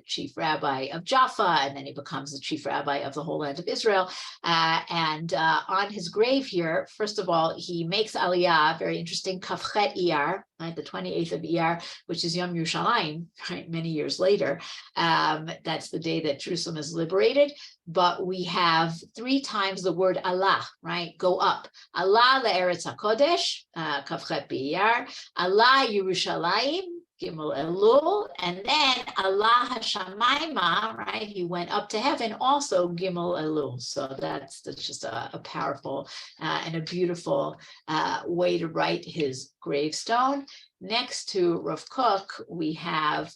chief rabbi of Jaffa, and then he becomes the chief rabbi of the whole land of Israel. And on his grave here, first of all, he makes Aliyah, very interesting, Kafchet Iyar, right? The 28th of Iyar, which is Yom Yerushalayim, right? Many years later. That's the day that Jerusalem is liberated. But we have 3 times the word Allah, right? Go up. Allah le'eretz HaKodesh, Kafchet Iyar. Allah Yerushalayim, Gimel Elul, and then Allah Hashamayma, right? He went up to heaven, also Gimel Elul. So that's just a powerful and a beautiful way to write his gravestone. Next to Rav Kook, we have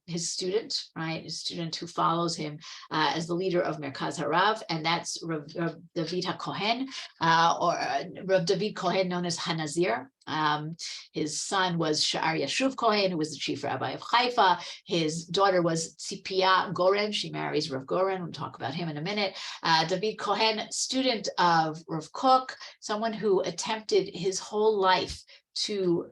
his student, right? His student who follows him as the leader of Merkaz Harav, and that's Rav David HaKohen, or Rav David Kohen, known as Hanazir. His son was Sha'ar Yashuv Kohen, who was the chief rabbi of Haifa. His daughter was Tzipia Goren. She marries Rav Goren. We'll talk about him in a minute. David Kohen, student of Rav Kook, someone who attempted his whole life to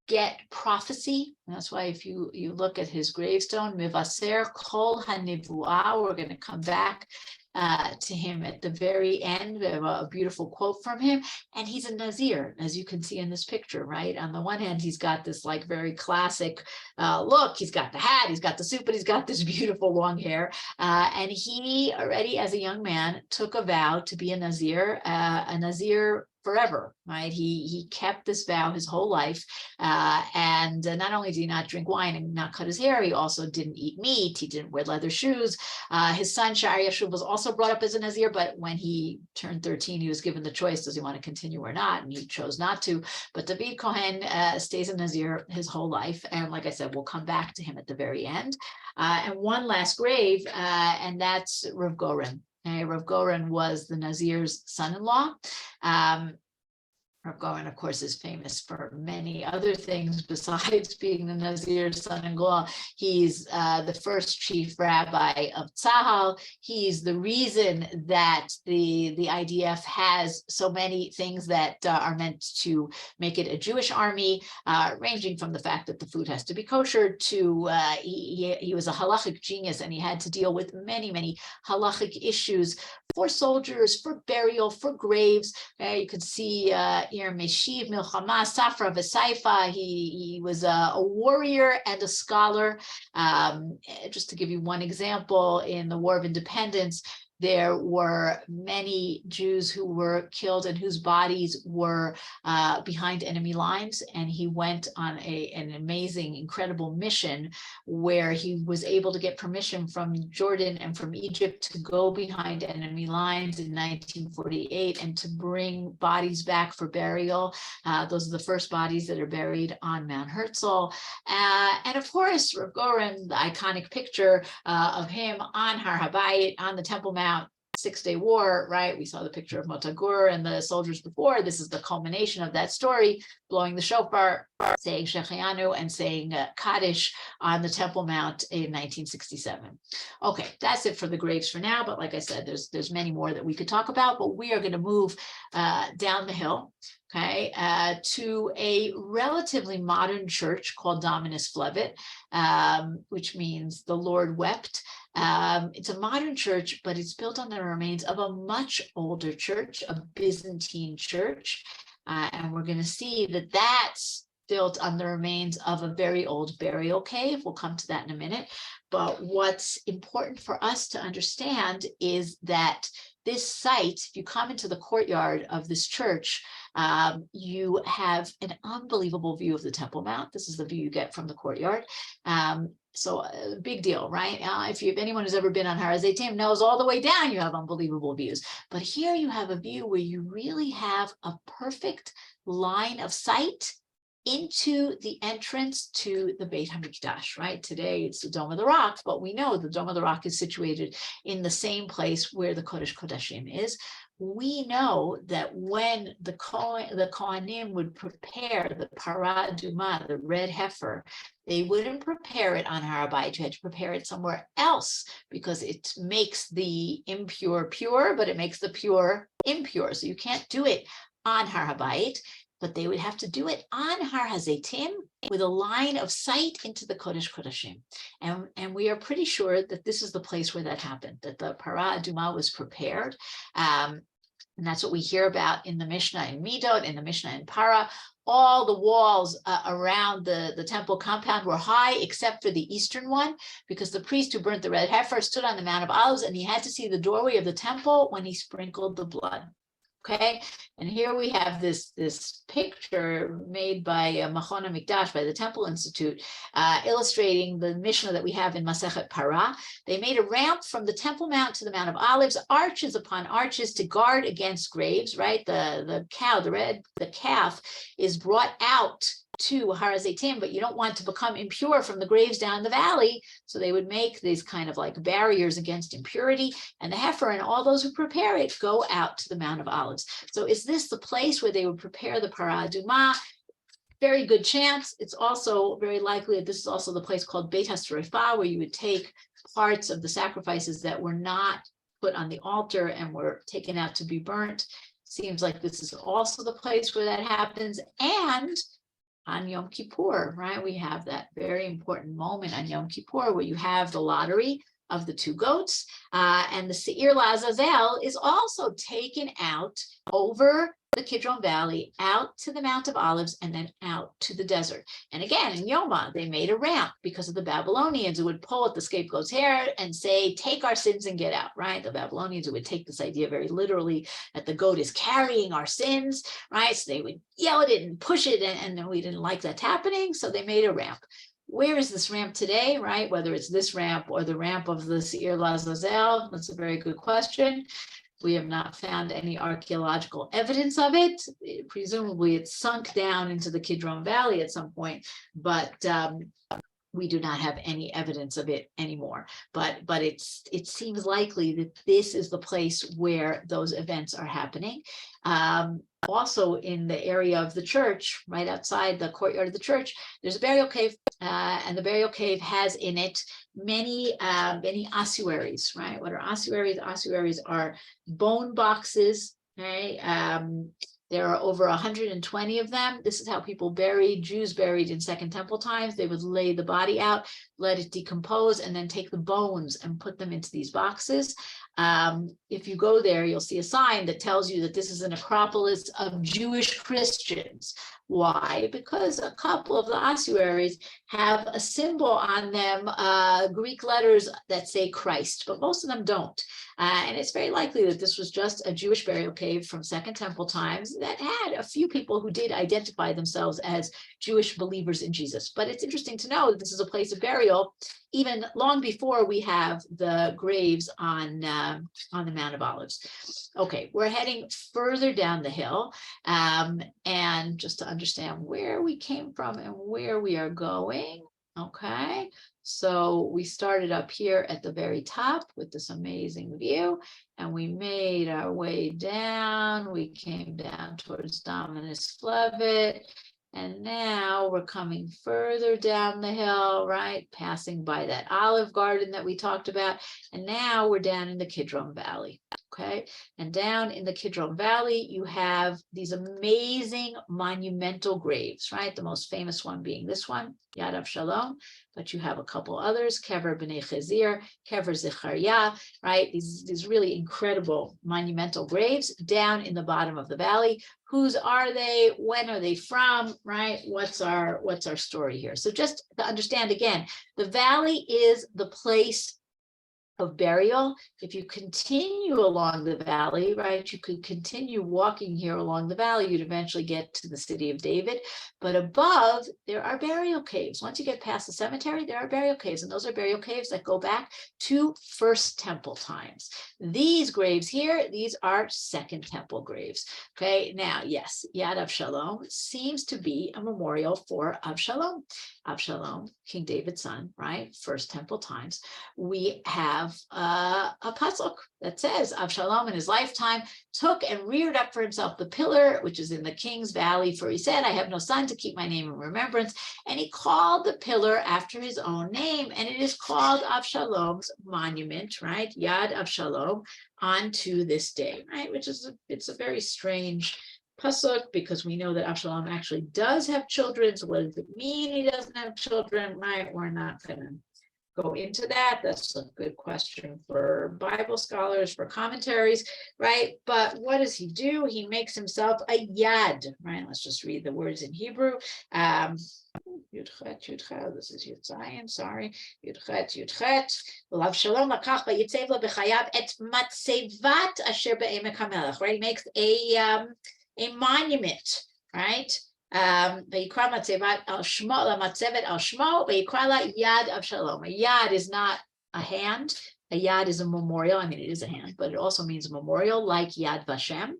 get prophecy. And that's why if you look at his gravestone, Mivaser Kol HaNivuah, we're going to come back to him at the very end. We have a beautiful quote from him. And he's a Nazir, as you can see in this picture, right? On the one hand, he's got this like very classic look. He's got the hat, he's got the suit, but he's got this beautiful long hair. And he already, as a young man, took a vow to be a Nazir forever, right? He kept this vow his whole life. And not only did he not drink wine and not cut his hair, he also didn't eat meat. He didn't wear leather shoes. His son, Sha'ar Yashuv, was also brought up as a Nazir, but when he turned 13, he was given the choice, does he want to continue or not? And he chose not to. But David Kohen stays a Nazir his whole life. And like I said, we'll come back to him at the very end. And one last grave, and that's Rav Goren. Rav Goren was the Nazir's son-in-law. Rav Goren, of course, is famous for many other things besides being the Nazir's son-in-law. He's the first chief rabbi of Tzahal. He's the reason that the IDF has so many things that are meant to make it a Jewish army, ranging from the fact that the food has to be kosher to he was a halachic genius, and he had to deal with many halachic issues for soldiers, for burial, for graves. You can see here, Meshiv, Milchama, Safra, Vesaifa. He was a warrior and a scholar. Just to give you one example, in the War of Independence, there were many Jews who were killed and whose bodies were behind enemy lines. And he went on an amazing, incredible mission where he was able to get permission from Jordan and from Egypt to go behind enemy lines in 1948 and to bring bodies back for burial. Those are the first bodies that are buried on Mount Herzl. And of course, Rav Goren, the iconic picture of him on Har HaBayit, on the Temple Mount, Six-Day War, right? We saw the picture of Motagur and the soldiers before. This is the culmination of that story, blowing the shofar, saying Shechayanu, and saying Kaddish on the Temple Mount in 1967. Okay, that's it for the graves for now. But like I said, there's many more that we could talk about, but we are going to move down the hill, okay, to a relatively modern church called Dominus Flevit, which means the Lord wept. It's a modern church, but it's built on the remains of a much older church, a Byzantine church. And we're going to see that that's built on the remains of a very old burial cave. We'll come to that in a minute. But what's important for us to understand is that this site, if you come into the courtyard of this church, you have an unbelievable view of the Temple Mount. This is the view you get from the courtyard. So a big deal, right? If anyone who's ever been on Har HaZeitim knows all the way down, you have unbelievable views. But here you have a view where you really have a perfect line of sight into the entrance to the Beit HaMikdash, right? Today it's the Dome of the Rock, but we know the Dome of the Rock is situated in the same place where the Kodesh Kodashim is. We know that when the Kohanim would prepare the Parah Adumah, the red heifer, they wouldn't prepare it on Har HaBayit. You had to prepare it somewhere else because it makes the impure pure, but it makes the pure impure. So you can't do it on Har HaBayit, but they would have to do it on Har HaZeitim with a line of sight into the Kodesh Kodashim. And we are pretty sure that this is the place where that happened, that the Parah Adumah was prepared. And that's what we hear about in the Mishnah in Midot, in the Mishnah in Para. All the walls around the temple compound were high, except for the eastern one, because the priest who burnt the red heifer stood on the Mount of Olives, and he had to see the doorway of the temple when he sprinkled the blood. Okay, and here we have this picture made by Machon HaMikdash, by the Temple Institute, illustrating the Mishnah that we have in Masechet Parah. They made a ramp from the Temple Mount to the Mount of Olives, arches upon arches to guard against graves, right? The calf is brought out to Har HaZeitim, but you don't want to become impure from the graves down the valley. So they would make these kind of like barriers against impurity, and the heifer and all those who prepare it go out to the Mount of Olives. So is this the place where they would prepare the Parah Adumah? Very good chance. It's also very likely that this is also the place called Beit HaSrefah, where you would take parts of the sacrifices that were not put on the altar and were taken out to be burnt. Seems like this is also the place where that happens. And on Yom Kippur, right? We have that very important moment on Yom Kippur where you have the lottery of the two goats, and the Seir Lazazel is also taken out over the Kidron Valley, out to the Mount of Olives, and then out to the desert. And again, in Yoma, they made a ramp because of the Babylonians who would pull at the scapegoat's hair and say, take our sins and get out, right? The Babylonians would take this idea very literally, that the goat is carrying our sins, right? So they would yell at it and push it, and we didn't like that happening, so they made a ramp. Where is this ramp today, right? Whether it's this ramp or the ramp of the Seir Lazazel, that's a very good question. We have not found any archaeological evidence of it. Presumably it's sunk down into the Kidron Valley at some point, but we do not have any evidence of it anymore. But it seems likely that this is the place where those events are happening. Also in the area of the church, right outside the courtyard of the church, there's a burial cave, and the burial cave has in it many ossuaries, right? What are ossuaries? Ossuaries are bone boxes, right? There are over 120 of them. This is how people buried, Jews buried in Second Temple times. They would lay the body out, let it decompose, and then take the bones and put them into these boxes. If you go there, you'll see a sign that tells you that this is a necropolis of Jewish Christians. Why? Because a couple of the ossuaries have a symbol on them, Greek letters that say Christ, but most of them don't. And it's very likely that this was just a Jewish burial cave from Second Temple times that had a few people who did identify themselves as Jewish believers in Jesus. But it's interesting to know that this is a place of burial even long before we have the graves on the Mount of Olives. Okay, we're heading further down the hill, and just to understand where we came from and where we are going, Okay, so we started up here at the very top with this amazing view, and we made our way down. We came down towards Dominus Flevit, and now we're coming further down the hill, right? Passing by that olive garden that we talked about, and now we're down in the Kidron Valley. Okay, and down in the Kidron Valley, you have these amazing monumental graves, right? The most famous one being this one, Yad Avshalom, but you have a couple others, Kever B'nai Chazir, Kever Zechariah, right? These really incredible monumental graves down in the bottom of the valley. Whose are they? When are they from? Right? What's our story here? So just to understand again, the valley is the place of burial. If you continue along the valley, right, you could continue walking here along the valley, you'd eventually get to the city of David. But above, there are burial caves. Once you get past the cemetery, there are burial caves, and those are burial caves that go back to First Temple times. These graves here, these are Second Temple graves. Okay, now, yes, Yad Avshalom seems to be a memorial for Avshalom. Avshalom, King David's son, right? First Temple times. We have a pasuk that says Avshalom in his lifetime took and reared up for himself the pillar, which is in the king's valley, for he said, I have no son to keep my name in remembrance. And he called the pillar after his own name, and it is called Avshalom's monument, right? Yad Avshalom, unto this day, right? Which is it's a very strange pasuk, because we know that Avshalom actually does have children. So what does it mean he doesn't have children, right? We're not going to go into that. That's a good question for Bible scholars, for commentaries, right? But what does he do? He makes himself a yad, right? Let's just read the words in Hebrew. Yudchet, this is Yud, sorry. Yudchet. L'Avshalom lakach v'yitzev lo b'chayav et matzevat asher be'emek hamelech, right? He makes a monument, right? Vayikra matzevat al shmo, la matzevet al shmo, vayikra la Yad Avshalom. A yad is not a hand. A yad is a memorial. I mean, it is a hand, but it also means a memorial, like Yad Vashem.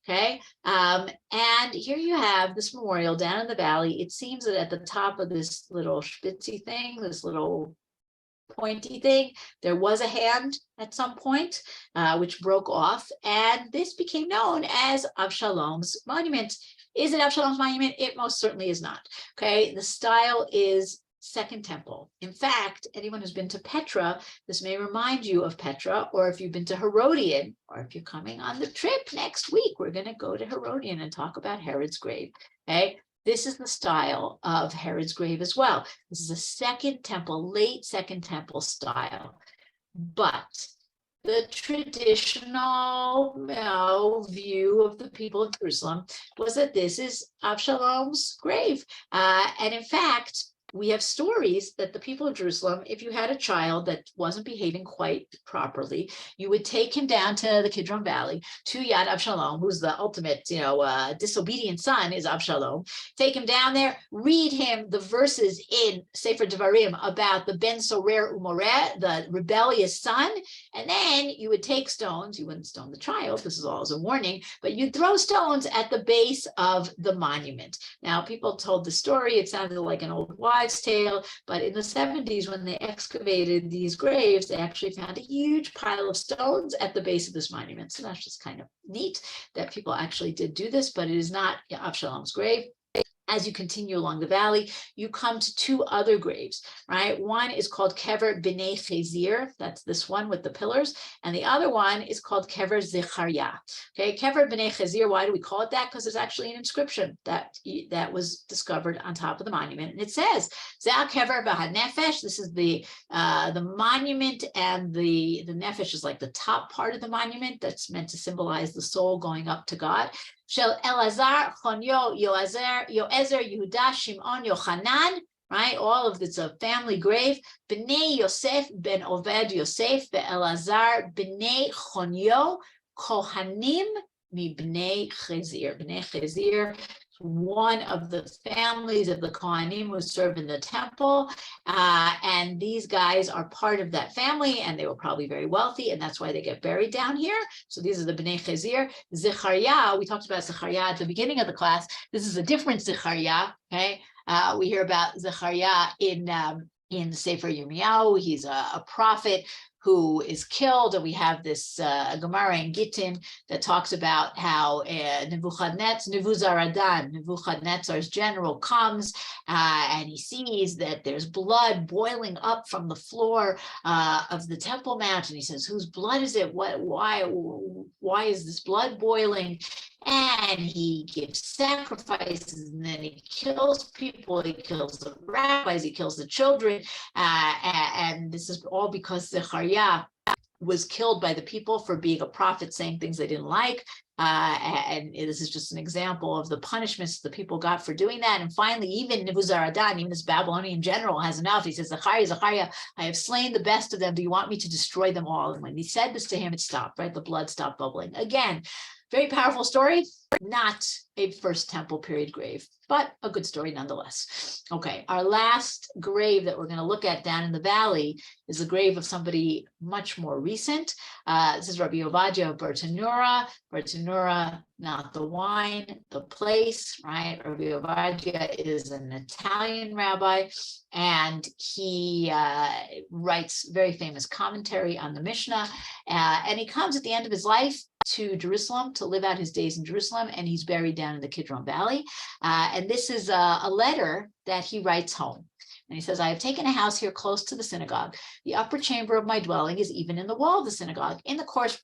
Okay, and here you have this memorial down in the valley. It seems that at the top of this little spitzy thing, this little pointy thing, there was a hand at some point, which broke off, and this became known as Avshalom's monument. Is it Avshalom's monument? It most certainly is not. Okay, the style is Second Temple. In fact, anyone who's been to Petra, this may remind you of Petra, or if you've been to Herodian, or if you're coming on the trip next week, we're going to go to Herodian and talk about Herod's grave. Okay, this is the style of Herod's grave as well. This is a Second Temple, late Second Temple style. But the traditional view of the people of Jerusalem was that this is Avshalom's grave. And in fact, we have stories that the people of Jerusalem, if you had a child that wasn't behaving quite properly, you would take him down to the Kidron Valley, to Yad Avshalom, who's the ultimate, disobedient son is Avshalom. Take him down there, read him the verses in Sefer Devarim about the Ben Sorer Umoreh, the rebellious son, and then you would take stones. You wouldn't stone the child, this is all as a warning, but you'd throw stones at the base of the monument. Now, people told the story, it sounded like an old wives' tale, but in the 70s, when they excavated these graves, they actually found a huge pile of stones at the base of this monument. So that's just kind of neat that people actually did do this, but it is not Avshalom's grave. As you continue along the valley, you come to two other graves, right? One is called Kever B'nai Chazir, that's this one with the pillars, and the other one is called Kever Zechariah. Okay, Kever B'nai Chazir, why do we call it that? Because there's actually an inscription that was discovered on top of the monument, and it says, Zeh Kever B'hanefesh, this is the monument, and the nefesh is like the top part of the monument that's meant to symbolize the soul going up to God. Shel Elazar, Chonyo, Yoezer, Yehuda, Shimon, Yochanan, right? All of it's a family grave. B'nai Yosef, Ben Oved Yosef, Elazar, B'nai Chonyo, Kohanim, Mi B'nai Chazir. B'nai Chazir, one of the families of the Kohanim who serve in the temple, and these guys are part of that family, and they were probably very wealthy, and that's why they get buried down here. So these are the B'nai Chazir. Zechariah, we talked about Zechariah at the beginning of the class. This is a different Zechariah, okay? We hear about Zechariah in Sefer Yirmiyahu. He's a prophet who is killed, and we have this Gemara in Gittin that talks about how Nebuchadnezzar's general comes and he sees that there's blood boiling up from the floor of the Temple Mount, and he says, "Whose blood is it? Why is this blood boiling?" And he gives sacrifices, and then he kills people. He kills the rabbis. He kills the children, and this is all because Zechariah was killed by the people for being a prophet, saying things they didn't like. And this is just an example of the punishments the people got for doing that. And finally, even Nebuzaradan, even this Babylonian general, has enough. He says, Zechariah, I have slain the best of them. Do you want me to destroy them all? And when he said this to him, it stopped, right? The blood stopped bubbling. Again, very powerful story, not a First Temple period grave, but a good story nonetheless. Okay, our last grave that we're going to look at down in the valley is the grave of somebody much more recent. This is Rabbi Ovadia of Bertanura. Bertanura, not the wine, the place, right? Rabbi Ovadia is an Italian rabbi, and he writes very famous commentary on the Mishnah, and he comes at the end of his life to Jerusalem to live out his days in Jerusalem, and he's buried down in the Kidron Valley. And this is a letter that he writes home. And he says, I have taken a house here close to the synagogue. The upper chamber of my dwelling is even in the wall of the synagogue. In the court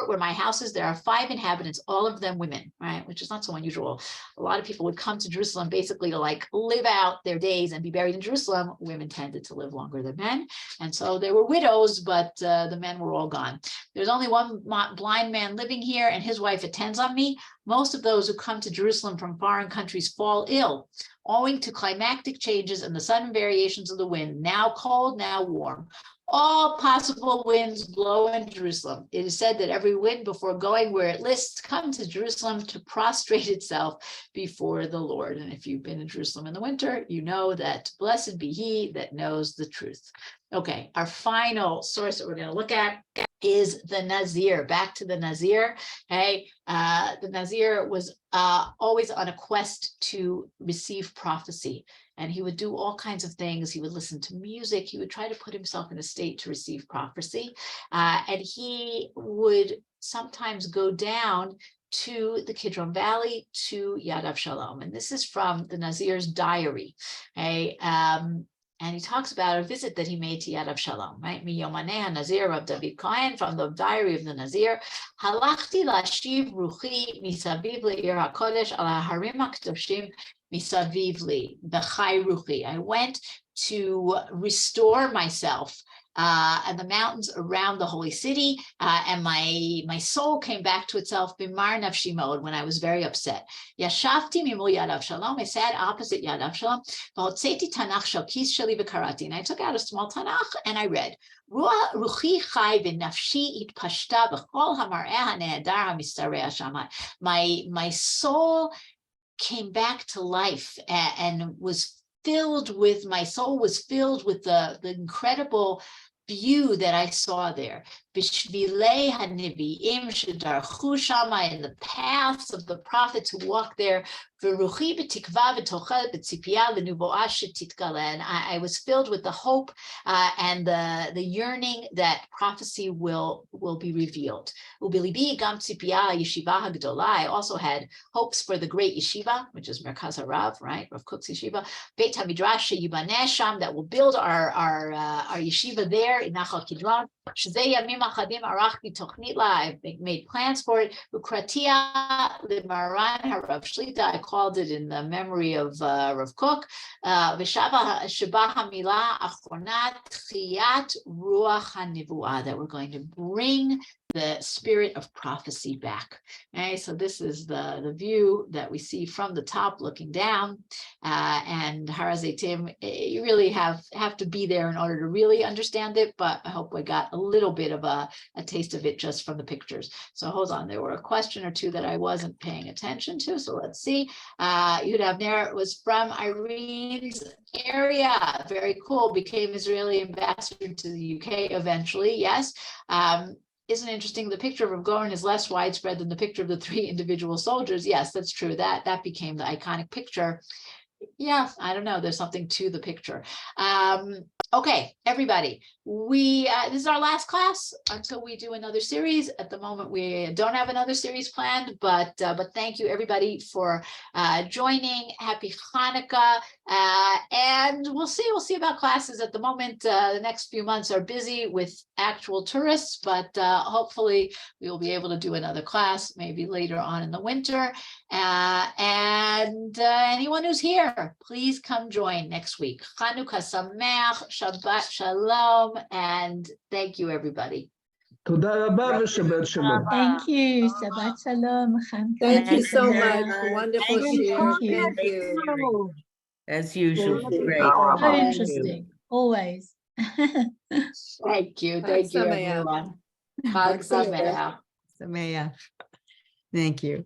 where my house is, there are 5 inhabitants, all of them women, right? Which is not so unusual. A lot of people would come to Jerusalem basically to like live out their days and be buried in Jerusalem. Women tended to live longer than men. And so there were widows, but the men were all gone. There's only one blind man living here, and his wife attends on me. Most of those who come to Jerusalem from foreign countries fall ill, owing to climactic changes and the sudden variations of the wind, now cold, now warm. All possible winds blow in Jerusalem. It is said that every wind before going where it lists comes to Jerusalem to prostrate itself before the Lord. And if you've been in Jerusalem in the winter, you know that blessed be he that knows the truth. Okay, our final source that we're going to look at is the Nazir. Back to the Nazir. Okay, the Nazir was always on a quest to receive prophecy, and he would do all kinds of things. He would listen to music. He would try to put himself in a state to receive prophecy, and he would sometimes go down to the Kidron Valley to Yad Avshalom. And this is from the Nazir's diary. Okay. And he talks about a visit that he made to Yad Avshalom, right? Miyomanei Nazir of David Cohen, from the diary of the Nazir. Halachti lashiv ruchi misaviv le'ir hakodesh al harim hakdoshim misaviv li b'chai ruchi. I went to restore myself and the mountains around the holy city, and my soul came back to itself b'mar nafshi mod, when I was very upset. Yashavti mimul Yad Avshalom, I sat opposite Yad Avshalom, v'hotzeti tanach shel kis sheli v'karati, and I took out a small tanach and I read, Ruchi chai v'nafshi itpashta b'chol hamar'eh ha'nehedar ha'mistareh shamat. My soul came back to life and was filled with, my soul was filled with the incredible view that I saw there. Bishvilei haniviim shedarchu shama, in the paths of the prophets who walked there. V'ruchi b'tikva v'tochel b'tzipiyah l'nuboah shetitgala. And I was filled with the hope and the yearning that prophecy will be revealed. Ubilibi gam tzipiyah yeshiva hagdola. I also had hopes for the great yeshiva, which is Merkaz Harav, right? Rav Kook's yeshiva. Beit HaMidrash sheyibaneh sham, that will build our yeshiva there in Nachal Kidron. Shezei yamim achadim arachti tochnit la. I've made plans for it. Ukratia limaran harav shlita. I called it in the memory of Rav Kook. V'shaba sheba hamila achronat tchiyat ruach hanivuah, that we're going to bring the spirit of prophecy back. Okay, so this is the view that we see from the top looking down, and Har HaZeitim, you really have to be there in order to really understand it, but I hope we got a little bit of a taste of it just from the pictures. So hold on, there were a question or two that I wasn't paying attention to, so let's see. Yud Avner was from Irene's area, very cool, became Israeli ambassador to the UK eventually, yes. Isn't it interesting? The picture of Rav Goren is less widespread than the picture of the 3 individual soldiers. Yes, that's true. That became the iconic picture. Yeah, I don't know. There's something to the picture. Okay, everybody, this is our last class until we do another series. At the moment, we don't have another series planned, but thank you everybody for joining. Happy Hanukkah, and we'll see about classes. At the moment, the next few months are busy with actual tourists, but hopefully we will be able to do another class maybe later on in the winter. And anyone who's here, please come join next week. Chanukah Sameach, Shabbat Shalom, and thank you, everybody. תודה רבה ושבת שלום. Thank you. Shabbat Shalom. Thank you so much. Thank Wonderful you. share. Thank you. Thank you. As usual, Thank you. great. So interesting. Always. Thank you, Sameach. everyone. Chag Sameach. Sameach. Thank you.